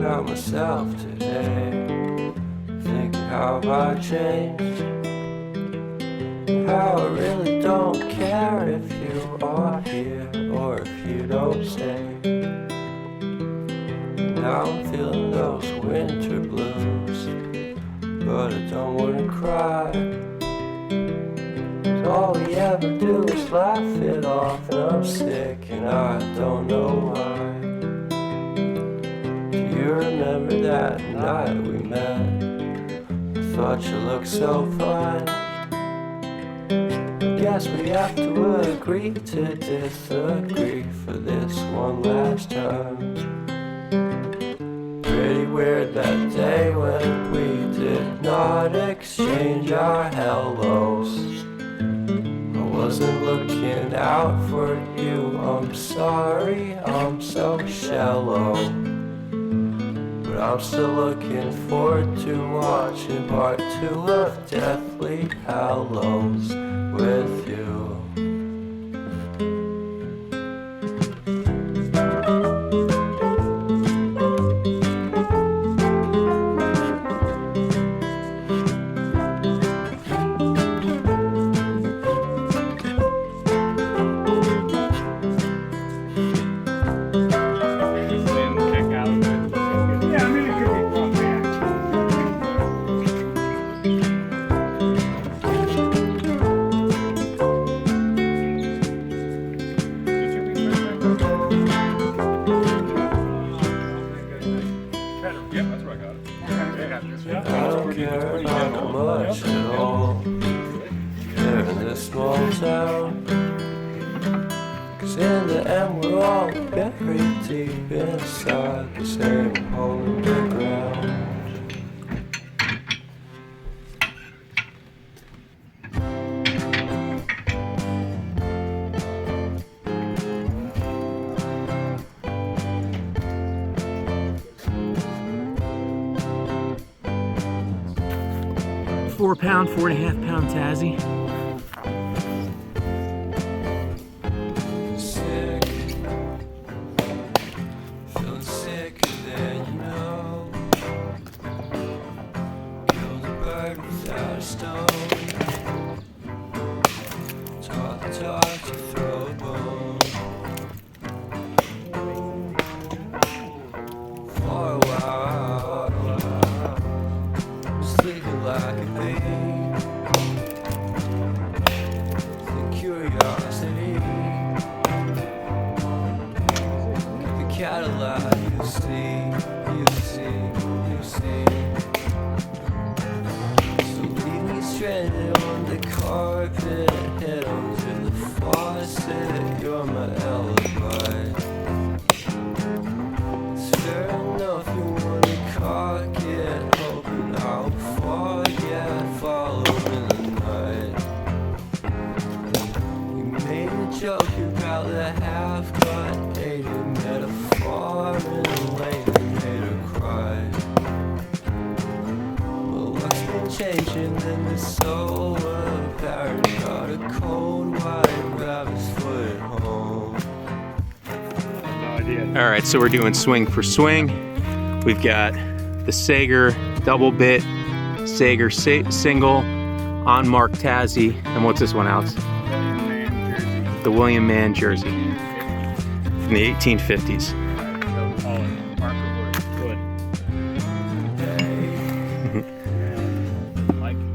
about myself today, thinking how I changed, how I really don't care if you are here or if you don't stay. Now I'm feeling those winter blues, but I don't wanna cry. All we ever do is laugh it off, and I'm sick and I don't know why. Do you remember that night we met? I thought you looked so fine. Guess we have to agree to disagree for this one last time. Pretty weird that day when we did not exchange our hellos. I wasn't looking out for you, I'm sorry, I'm so shallow. But I'm still looking forward to watching part 2 of Deathly Hallows with you. 'Cause in the end we're all buried deep inside the same hole in the ground. Four and a half pound Tassie. Sick, feeling sicker than you know. Killed a bird without a stone. Taught the dog to throw a bone. For a while, sleeping like a baby. Curiosity, the Cadillac, you see. So leave me stranded on the carpet, head onto the faucet. You're my alibi. It's fair enough you wanna cock it, hoping I'll forget, following the night. Joke about the half-cut dated metaphor and later made her cry. Well, what's been changing in this so apparent? Got a cold white rabbit's foot at home. All right, so we're doing swing for swing. We've got the Sager double bit, Sager single, on Mark Tassie, and what's this one, Alex? The William Mann jersey from the 1850s.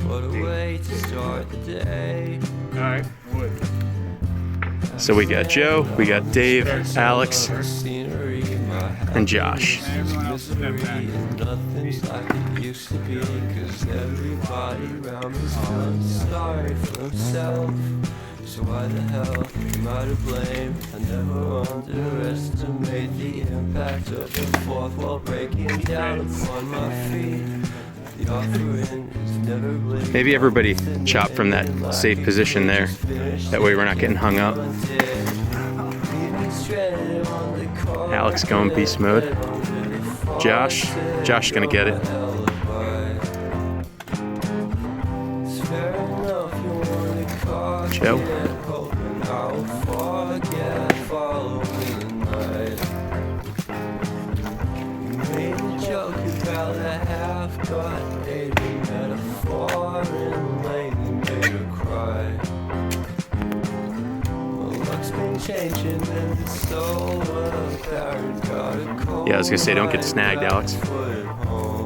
What a way to start the day. All right, wood. So we got Joe, we got Dave, Alex, and Josh. Nothing's like it used to be, 'cause everybody around me's feeling sorry for himself. So why the hell am I to blame? I never underestimate the impact of the fourth wall breaking down upon my feet. The offering is never bleeding. Maybe everybody chop from that safe position there. That way we're not getting hung up. Alex going beast mode. Josh gonna get it. Joe. Lady met a foreign lady, made her cry. Well, luck's been changing and it's so apparent. Got a cold Yeah, I was gonna say, don't get snagged, Alex. foot home.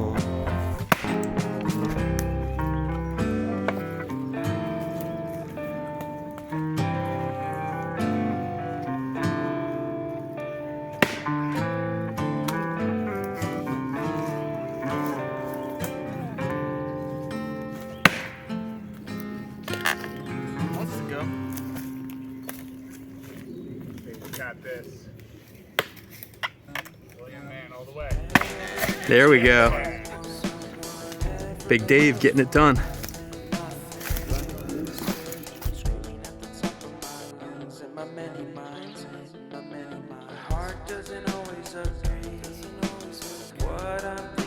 Let's go. Got this. William Man all the way. There we go. Big Dave getting it done. My heart doesn't always agree. What I'm